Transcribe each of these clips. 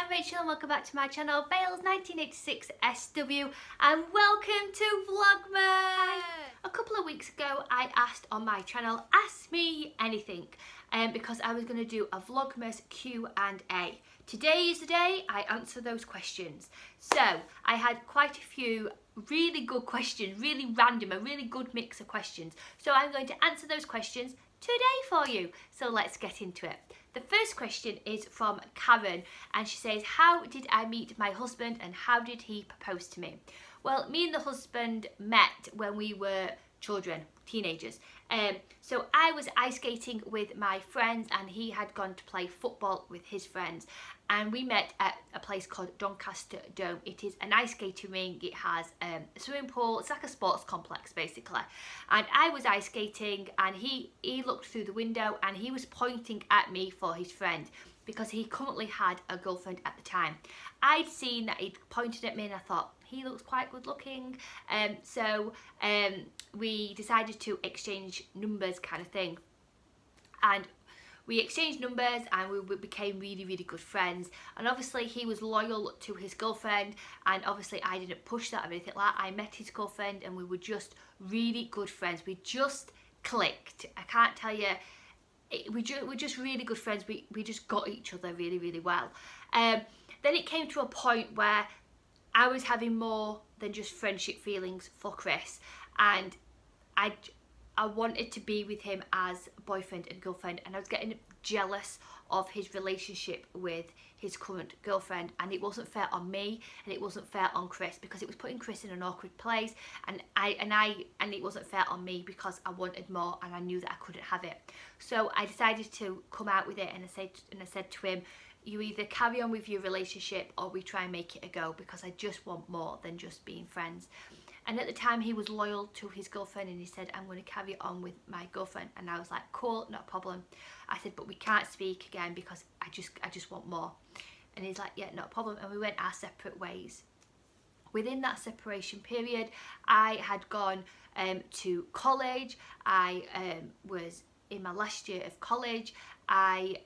I'm Rachel and welcome back to my channel, Bales 1986 SW, and welcome to Vlogmas! A couple of weeks ago I asked on my channel, ask me anything, because I was going to do a Vlogmas Q&A. Today is the day I answer those questions. So I had quite a few really good questions, really random, a really good mix of questions. So I'm going to answer those questions today for you. So let's get into it. The first question is from Karen, and she says, how did I meet my husband and how did he propose to me? Well, me and the husband met when we were children, teenagers. So I was ice skating with my friends and he had gone to play football with his friends, and we met at a place called Doncaster Dome. It is an ice skating rink. It has a swimming pool. It's like a sports complex basically, and I was ice skating and he looked through the window and he was pointing at me for his friend because he currently had a girlfriend at the time. I'd seen that he'd pointed at me and I thought, he looks quite good looking, so we decided to exchange numbers kind of thing, and we exchanged numbers and we became really good friends. And obviously he was loyal to his girlfriend, and obviously I didn't push that or anything like that. I met his girlfriend and we were just really good friends. We just clicked. I can't tell you, we're just really good friends. We just got each other really well. Then it came to a point where I was having more than just friendship feelings for Chris, and I wanted to be with him as boyfriend and girlfriend, and I was getting jealous of his relationship with his current girlfriend, and it wasn't fair on me and it wasn't fair on Chris because it was putting Chris in an awkward place, and it wasn't fair on me because I wanted more and I knew that I couldn't have it. So I decided to come out with it, and I said to him, you either carry on with your relationship or we try and make it a go, because I just want more than just being friends. And at the time he was loyal to his girlfriend and he said, I'm going to carry on with my girlfriend. And I was like, cool, not a problem. I said, but we can't speak again because I just want more. And he's like, yeah, not a problem. And we went our separate ways. Within that separation period, I had gone to college. I was in my last year of college. I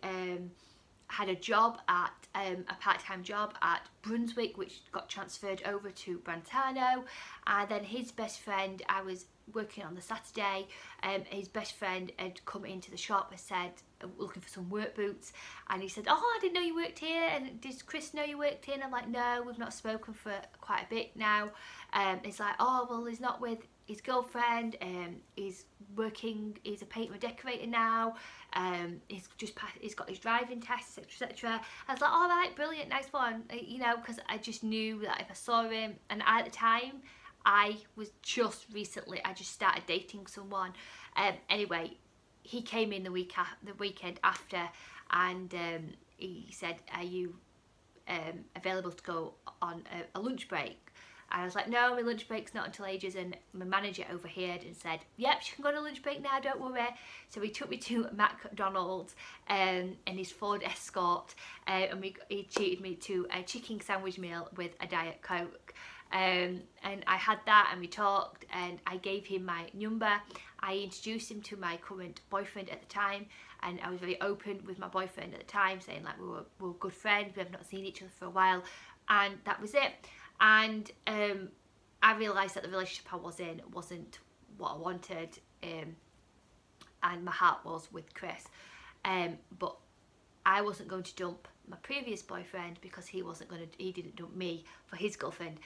had a job at a part-time job at Brunswick, which got transferred over to Brantano, and then his best friend, I was working on the Saturday, his best friend had come into the shop and said, looking for some work boots, and he said, oh, I didn't know you worked here, and does Chris know you worked here? And I'm like, no, we've not spoken for quite a bit now. He's like, oh, well, he's not with his girlfriend, he's working, he's a painter and decorator now, he's got his driving test, etc. I was like, all right, brilliant, nice one, you know, because I just knew that if I saw him, and at the time I just started dating someone. Anyway, he came in the weekend after, and he said, are you available to go on a lunch break? And I was like, no, my lunch break's not until ages, and my manager overheard and said, yep, you can go to lunch break now, don't worry. So he took me to McDonald's in his Ford Escort, and he treated me to a chicken sandwich meal with a Diet Coke. And I had that, and we talked, and I gave him my number. I introduced him to my current boyfriend at the time, and I was very open with my boyfriend at the time, saying like we were good friends, we have not seen each other for a while, and that was it. And I realised that the relationship I was in wasn't what I wanted, and my heart was with Chris. But I wasn't going to dump my previous boyfriend because he didn't dump me for his girlfriend.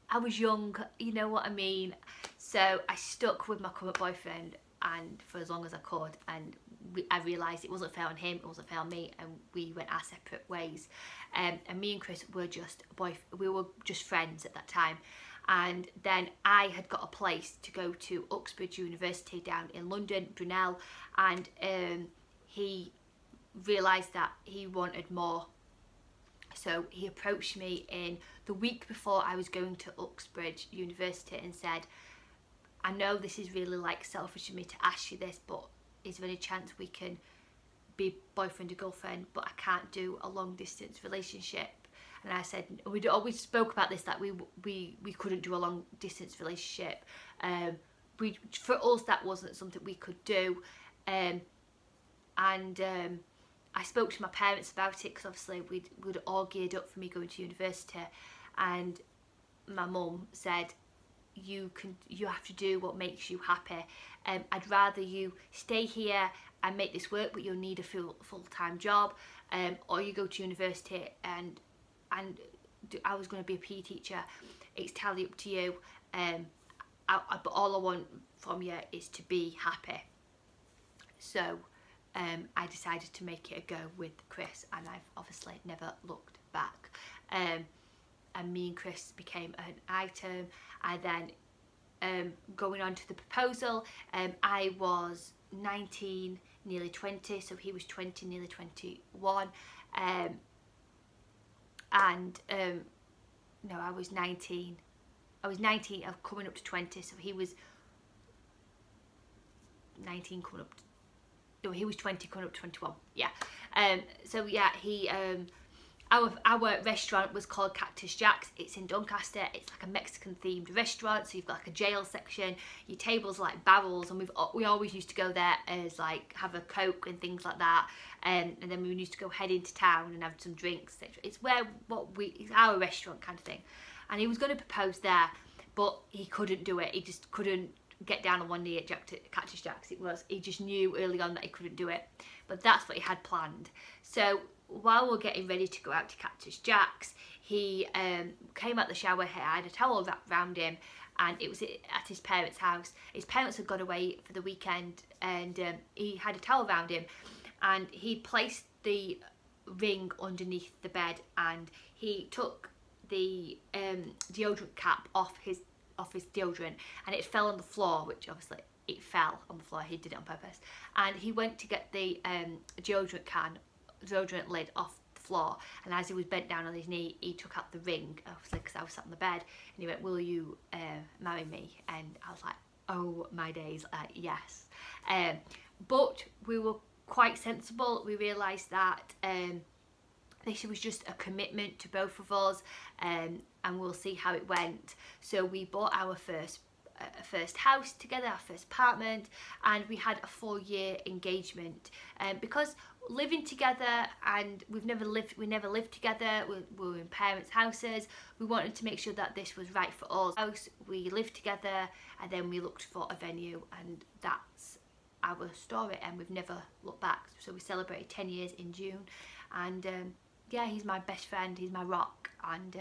I was young, you know what I mean? So I stuck with my current boyfriend and for as long as I could, and I realised it wasn't fair on him, it wasn't fair on me, and we went our separate ways. And me and Chris were just friends at that time. And then I had got a place to go to Uxbridge University down in London, Brunel, and he realised that he wanted more. So he approached me in the week before I was going to Uxbridge University and said, I know this is really like selfish of me to ask you this, but is there any chance we can be boyfriend and girlfriend, but I can't do a long distance relationship? And I said, we'd always spoke about this, that we couldn't do a long distance relationship. For us that wasn't something we could do. I spoke to my parents about it, because obviously we'd all geared up for me going to university, and my mum said, you have to do what makes you happy. I'd rather you stay here and make this work, but you'll need a full-time job, or you go to university and I was going to be a PE teacher. It's entirely up to you. But all I want from you is to be happy. So I decided to make it a go with Chris, and I've obviously never looked back. And me and Chris became an item. And then going on to the proposal, I was 19, nearly 20, so he was 20, nearly 21. No, I was 19. I was 19, I'm coming up to 20, so he was 19 coming up to, no, he was 20 coming up to 21, yeah. So yeah, our restaurant was called Cactus Jack's. It's in Doncaster. It's like a Mexican themed restaurant, so you've got like a jail section, your tables are like barrels, and we always used to go there as like have a Coke and things like that, and then we used to go head into town and have some drinks, etc. It's it's our restaurant kind of thing. And he was going to propose there, but he couldn't do it. He just couldn't get down on one knee at Cactus Jack's. He just knew early on that he couldn't do it, but that's what he had planned. So while we're getting ready to go out to Cactus Jack's, he came out the shower. He had a towel wrapped around him, and it was at his parents' house. His parents had gone away for the weekend, and he had a towel around him, and he placed the ring underneath the bed, and he took the deodorant cap off his deodorant, and it fell on the floor, which obviously it fell on the floor. He did it on purpose. And he went to get the deodorant lid off the floor, and as he was bent down on his knee, he took out the ring, obviously because I was sat on the bed, and he went, "Will you marry me?" And I was like, oh my days, yes. But we were quite sensible. We realised that this was just a commitment to both of us, and we'll see how it went. So we bought our first house together, our first apartment, and we had a 4-year engagement. Because living together, and we never lived together, we were in parents' houses, we wanted to make sure that this was right for us. We lived together, and then we looked for a venue, and that's our story, and we've never looked back. So we celebrated 10 years in June, and yeah, he's my best friend, he's my rock, and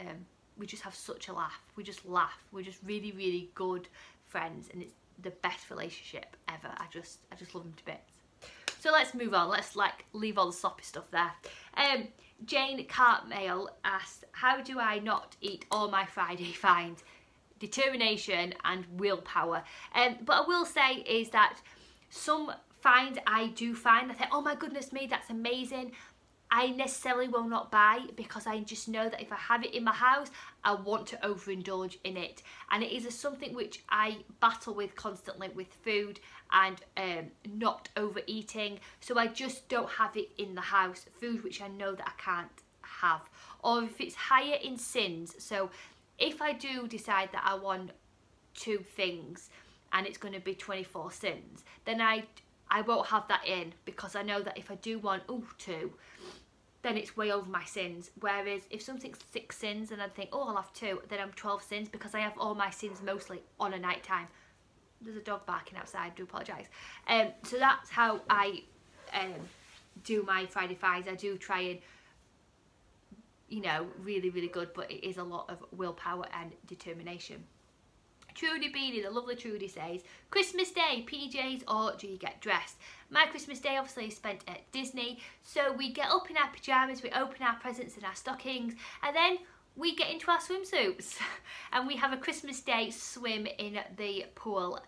we just have such a laugh. We just laugh. We're just really, really good friends, and it's the best relationship ever. I just love him to bits. So let's move on. Let's like leave all the soppy stuff there. Jane Cartmail asked, how do I not eat all my Friday finds? Determination and willpower. But I will say is that some finds I do find, I think, oh my goodness me, that's amazing. I necessarily will not buy, because I just know that if I have it in my house, I want to overindulge in it. And it is something which I battle with constantly with food, and not overeating. So I just don't have it in the house, food which I know that I can't have. Or if it's higher in sins, so if I do decide that I want 2 things and it's going to be 24 sins, then I won't have that in, because I know that if I do want 2, then it's way over my sins. Whereas if something's 6 sins and I think, oh, I'll have 2, then I'm 12 sins, because I have all my sins mostly on a night time. There's a dog barking outside, I do apologise. So that's how I do my Friday finds. I do try and, you know, really, really good, but it is a lot of willpower and determination. Trudy Beanie, the lovely Trudy, says, Christmas Day, PJs or do you get dressed? My Christmas Day obviously is spent at Disney, so we get up in our pyjamas, we open our presents and our stockings, and then we get into our swimsuits and we have a Christmas Day swim in the pool.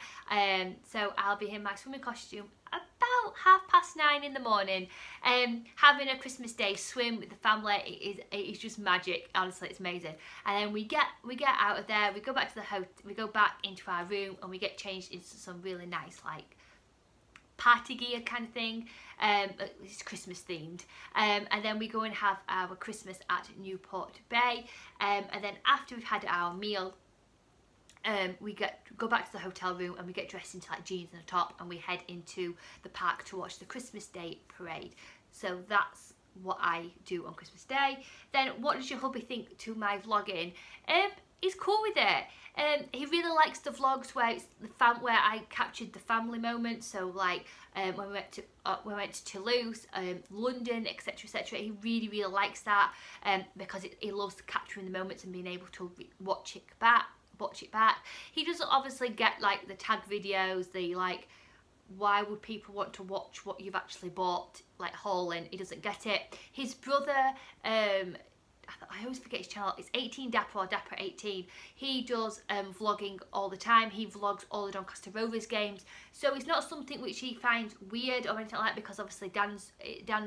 So I'll be in my swimming costume about 9:30 in the morning, having a Christmas Day swim with the family. It is just magic. Honestly, it's amazing. And then we get out of there, we go back to the hotel, we go back into our room, and we get changed into some really nice like party gear kind of thing. It's Christmas themed, and then we go and have our Christmas at Newport Bay, and then after we've had our meal, we go back to the hotel room and we get dressed into like jeans and a top, and we head into the park to watch the Christmas Day parade. So that's what I do on Christmas Day. Then what does your hubby think to my vlogging? He's cool with it. He really likes the vlogs where it's where I captured the family moments. So like when we went to Toulouse, London, etc, etc. He really likes that because he loves capturing the moments and being able to watch it back. He doesn't obviously get like the tag videos, the like why would people want to watch what you've actually bought, like hauling. He doesn't get it. His brother, I always forget his channel, it's 18 Dapper or Dapper 18. He does vlogging all the time. He vlogs all the Doncaster Rovers games. So it's not something which he finds weird or anything like that, because obviously Dan's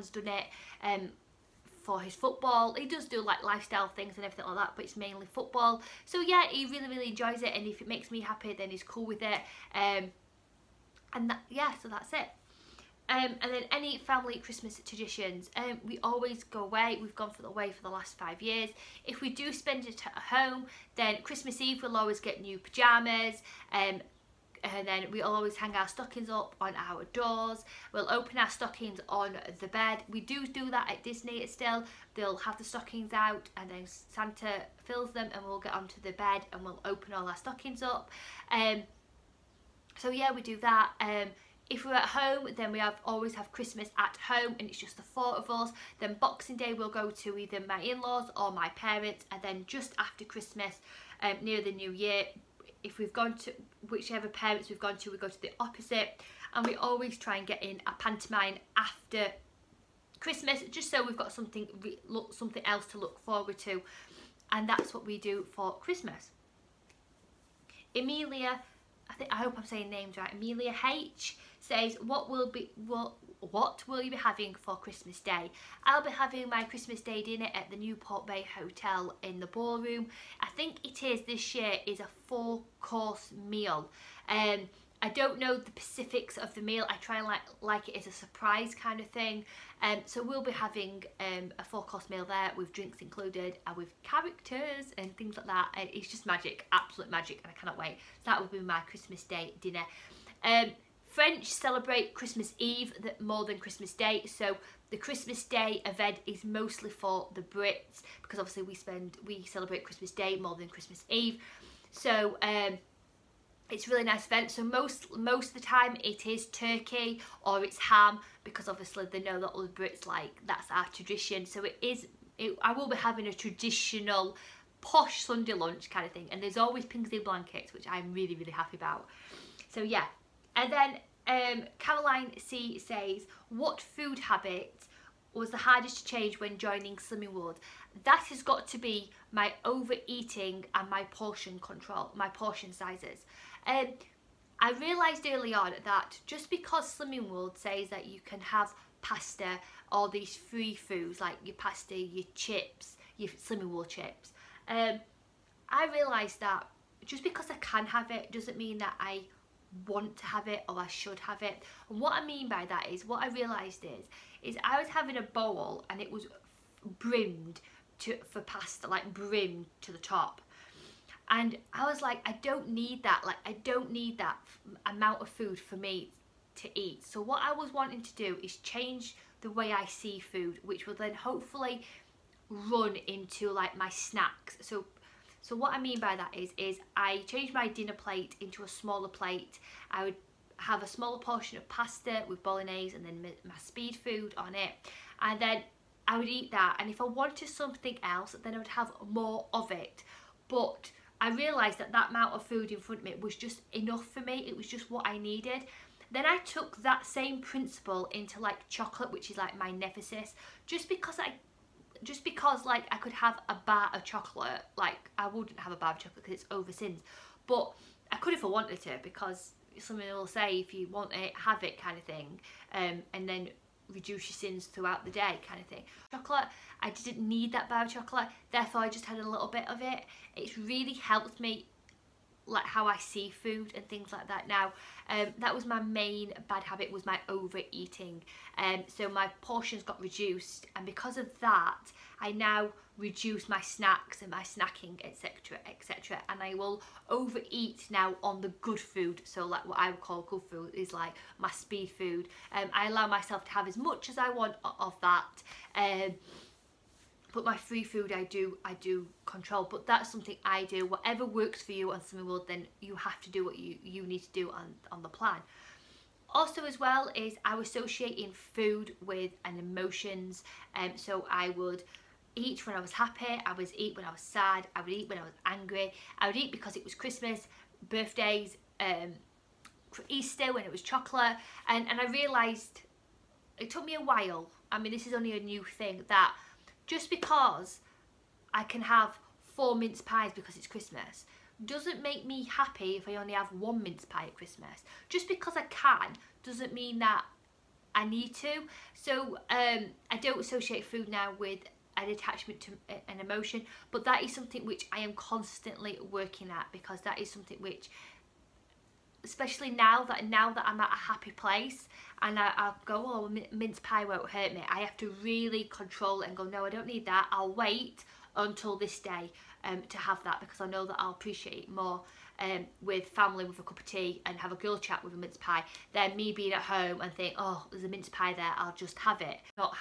done it for his football. He does do like lifestyle things and everything like that, but it's mainly football. So yeah, he really enjoys it, and if it makes me happy, then he's cool with it. And that, yeah, so that's it. And then any family Christmas traditions, we always go away. We've gone away for the last 5 years. If we do spend it at home, then Christmas Eve we'll always get new pyjamas, and then we'll always hang our stockings up on our doors. We'll open our stockings on the bed. We do that at Disney still. They'll have the stockings out and then Santa fills them, and we'll get onto the bed and we'll open all our stockings up. So yeah, we do that. If we're at home, then we always have Christmas at home, and it's just the 4 of us. Then Boxing Day we'll go to either my in-laws or my parents, and then just after Christmas, near the New Year, if we've gone to whichever parents we've gone to, we go to the opposite, and we always try and get in a pantomime after Christmas, just so we've got something else to look forward to, and that's what we do for Christmas. Emilia, I hope I'm saying names right. Amelia H says, what will you be having for Christmas Day? I'll be having my Christmas Day dinner at the Newport Bay Hotel in the ballroom. I think it is this year is a 4-course meal. I don't know the specifics of the meal. I try and like it as a surprise kind of thing. So we'll be having a 4-course meal there with drinks included and with characters and things like that. It's just magic, absolute magic, and I cannot wait. So that will be my Christmas Day dinner. French celebrate Christmas Eve more than Christmas Day. So the Christmas Day event is mostly for the Brits, because obviously we celebrate Christmas Day more than Christmas Eve. So it's a really nice event. So most of the time it is turkey or it's ham, because obviously they know that all the Brits that's our tradition. So I will be having a traditional posh Sunday lunch kind of thing, and there's always Pingsley blankets, which I'm really happy about. So yeah. And then Caroline C says, what food habit was the hardest to change when joining Slimming World? That has got to be my overeating and my portion control, my portion sizes. I realised early on that just because Slimming World says that you can have pasta or these free foods like your pasta, your chips, your Slimming World chips, I realised that just because I can have it doesn't mean that I want to have it or I should have it. And what I mean by that is, what I realised is I was having a bowl and it was brimmed for pasta, like brimmed to the top. And I was like, I don't need that. Like, I don't need that amount of food for me to eat. So what I was wanting to do is change the way I see food, which will then hopefully run into like my snacks. So what I mean by that is I changed my dinner plate into a smaller plate. I would have a smaller portion of pasta with bolognese and then my speed food on it. And then I would eat that. And if I wanted something else, then I would have more of it. But I realised that amount of food in front of me was just enough for me. It was just what I needed. Then I took that same principle into like chocolate, which is like my nemesis. Just because like I could have a bar of chocolate, like I wouldn't have a bar of chocolate because it's over sins, but I could if I wanted to, because someone will say if you want it, have it kind of thing, and then reduce your sins throughout the day kind of thing. Chocolate, I didn't need that bar of chocolate, therefore I just had a little bit of it. It's really helped me like how I see food and things like that now. That was my main bad habit, was my overeating, so my portions got reduced, and because of that I now reduce my snacks and my snacking, etc, etc, and I will overeat now on the good food. So like what I would call good food is like my speed food. I allow myself to have as much as I want of that, but my free food I do control. But that's something I do. Whatever works for you on something, well, then you have to do what you need to do on the plan. Also as well is I was associating food with an emotions, so I would eat when I was happy, I would eat when I was sad, I would eat when I was angry, I would eat because it was Christmas, birthdays, Easter when it was chocolate, and I realised, it took me a while, I mean this is only a new thing, that just because I can have 4 mince pies because it's Christmas doesn't make me happy if I only have 1 mince pie at Christmas. Just because I can doesn't mean that I need to. So I don't associate food now with an attachment to an emotion, but that is something which I am constantly working at, because that is something which, especially now that I'm at a happy place and I'll go, oh, mince pie won't hurt me, I have to really control it and go, no, I don't need that, I'll wait until this day to have that, because I know that I'll appreciate it more with family with a cup of tea and have a girl chat with a mince pie than me being at home and think, oh, there's a mince pie there, I'll just have it. Not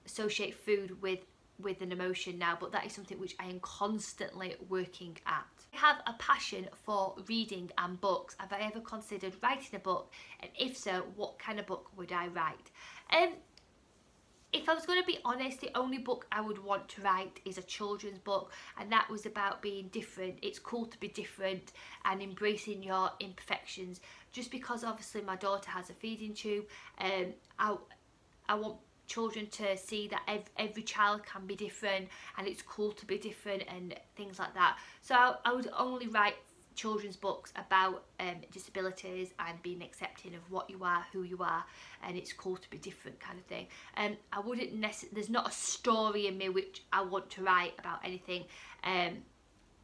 associate food with an emotion now, but that is something which I am constantly working at. I have a passion for reading and books. Have I ever considered writing a book, and if so, what kind of book would I write? If I was going to be honest, the only book I would want to write is a children's book, and that was about being different. It's cool to be different and embracing your imperfections. Just because obviously my daughter has a feeding tube, I want children to see that every child can be different and it's cool to be different and things like that. So I would only write children's books about disabilities and being accepting of what you are, who you are, and it's cool to be different kind of thing. I wouldn't there's not a story in me which I want to write about anything,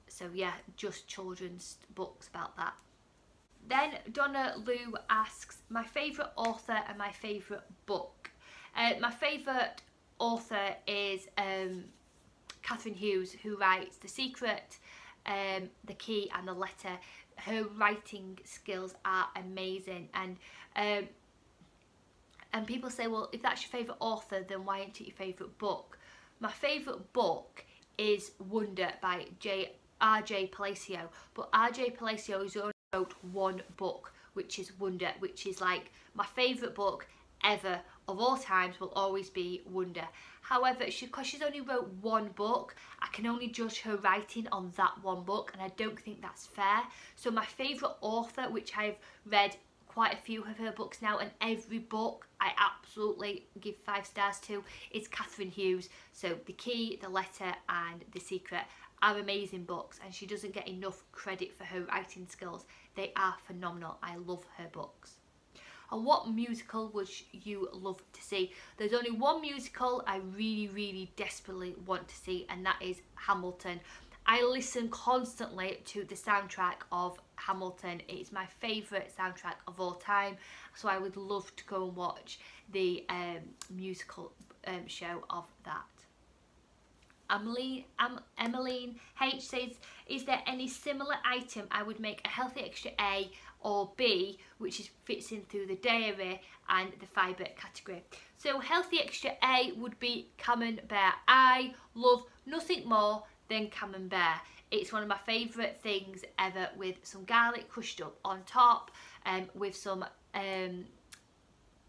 so yeah, just children's books about that. Then Donna Lou asks my favourite author and my favourite book. My favourite author is Catherine Hughes, who writes The Secret, The Key and The Letter. Her writing skills are amazing, and people say, well, if that's your favourite author, then why isn't it your favourite book? My favourite book is Wonder by R.J. Palacio, but R.J. Palacio has only wrote one book, which is Wonder, which is like my favourite book ever of all times, will always be Wonder. However, because she's only wrote one book, I can only judge her writing on that one book, and I don't think that's fair. So my favourite author, which I've read quite a few of her books now, and every book I absolutely give 5 stars to, is Catherine Hughes. So The Key, The Letter and The Secret are amazing books, and she doesn't get enough credit for her writing skills. They are phenomenal. I love her books. And what musical would you love to see? There's only one musical I really desperately want to see, and that is Hamilton. I listen constantly to the soundtrack of Hamilton. It's my favourite soundtrack of all time, so I would love to go and watch the musical show of that. Emmeline H says, is there any similar item I would make a healthy extra A or B, which fits in through the dairy and the fibre category? So healthy extra A would be camembert. I love nothing more than camembert. It's one of my favourite things ever, with some garlic crushed up on top, with some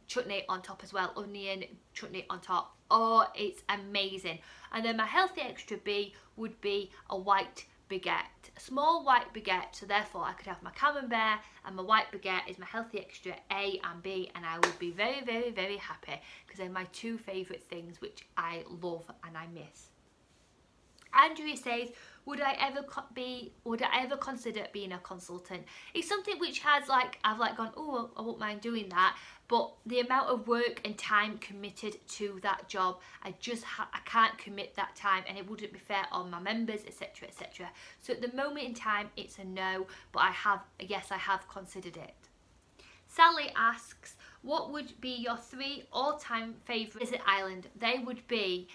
chutney on top as well, onion chutney on top. Oh, it's amazing. And then my healthy extra B would be a white baguette, a small white baguette, so therefore I could have my camembert and my white baguette is my healthy extra A and B, and I would be very happy, because they're my 2 favourite things which I love and I miss. Andrea says, would I ever consider being a consultant? It's something which has I've gone, oh, I won't mind doing that, but the amount of work and time committed to that job, I can't commit that time, and it wouldn't be fair on my members, etc, etc. So at the moment in time, it's a no, but I have considered it. Sally asks, What would be your 3 all-time favourite desert island? They would be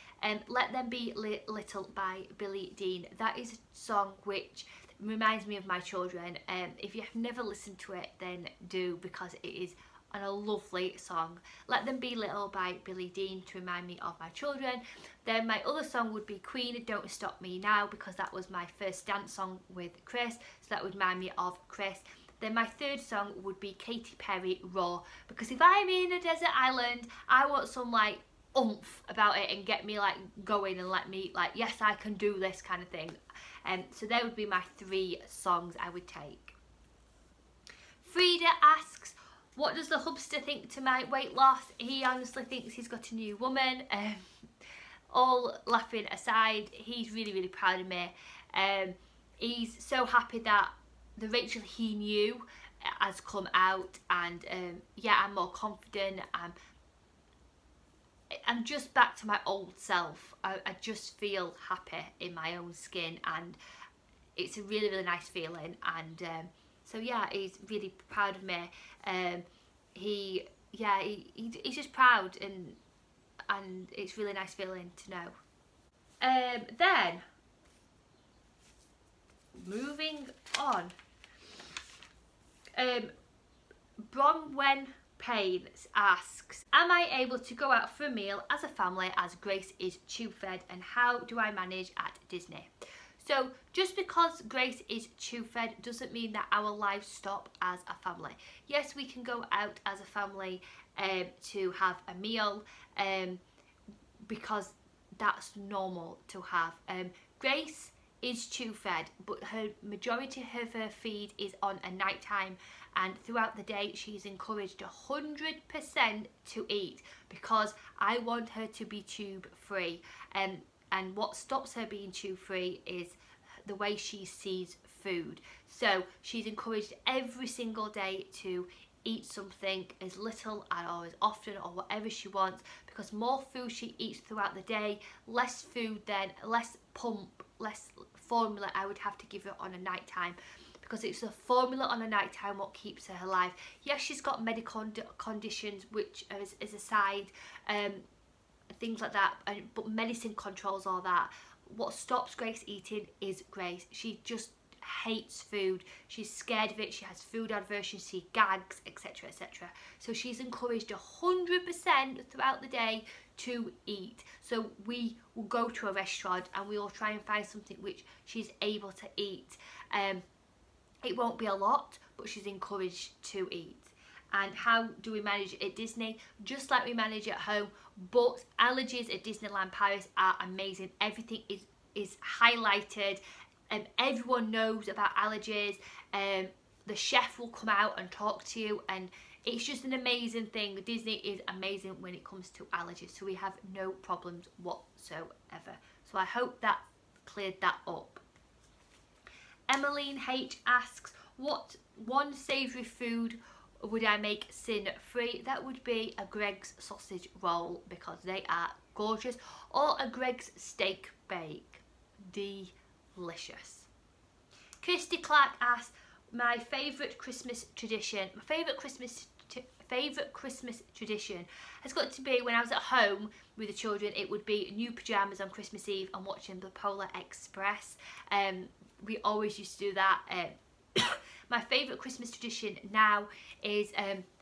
Let Them Be Little by Billie Dean. That is a song which reminds me of my children. If you have never listened to it, then do, because it is a lovely song. Let Them Be Little by Billie Dean to remind me of my children. Then my other song would be Queen, Don't Stop Me Now, because that was my first dance song with Chris, so that would remind me of Chris. Then my third song would be Katy Perry, Raw, because if I'm in a desert island, I want some like oomph about it and get me like going and let me like, yes, I can do this kind of thing. So there would be my 3 songs I would take. Frida asks, what does the hubster think to my weight loss? He honestly thinks he's got a new woman. All laughing aside, he's really, really proud of me. He's so happy that the Rachel he knew has come out, and yeah, I'm more confident. I'm just back to my old self. I just feel happy in my own skin, and it's a really, really nice feeling. And so yeah, he's really proud of me. He's just proud, and it's really nice feeling to know. Then moving on, Bronwen Payne asks, am I able to go out for a meal as a family as Grace is tube fed, and how do I manage at Disney? So just because Grace is tube fed doesn't mean that our lives stop as a family. Yes, we can go out as a family to have a meal, because that's normal to have. Grace is tube fed, but her majority of her feed is on a night time, and throughout the day she's encouraged 100% to eat, because I want her to be tube free. And what stops her being tube free is the way she sees food. So she's encouraged every single day to eat something as little or as often or whatever she wants, because more food she eats throughout the day, less food, then less pump, less formula I would have to give her on a night time, because it's the formula on a night time what keeps her alive. Yes, she's got medical conditions which is aside, things like that, but medicine controls all that. What stops Grace eating is Grace. She just hates food. She's scared of it. She has food aversion. She gags, etc, etc. So she's encouraged 100% throughout the day to eat. So we will go to a restaurant and we will try and find something which she's able to eat. It won't be a lot, but she's encouraged to eat. And how do we manage it at Disney? Just like we manage at home, but allergies at Disneyland Paris are amazing. Everything is highlighted, and everyone knows about allergies. The chef will come out and talk to you, and it's just an amazing thing. Disney is amazing when it comes to allergies, so we have no problems whatsoever. So I hope that cleared that up. Emmeline H asks, what one savoury food would I make sin free? That would be a Greggs sausage roll, because they are gorgeous, or a Greggs steak bake. Delicious. Kirsty Clark asks, my favourite Christmas tradition. My favourite Christmas tradition has got to be when I was at home with the children. It would be new pyjamas on Christmas Eve and watching the Polar Express. We always used to do that. My favourite Christmas tradition now is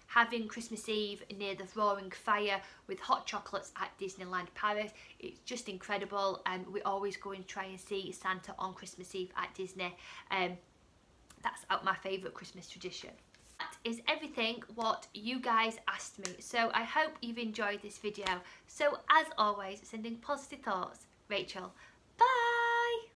having Christmas Eve near the roaring fire with hot chocolates at Disneyland Paris. It's just incredible, and we always go and try and see Santa on Christmas Eve at Disney. That's my favourite Christmas tradition. That is everything what you guys asked me, so I hope you've enjoyed this video. So as always, sending positive thoughts, Rachel.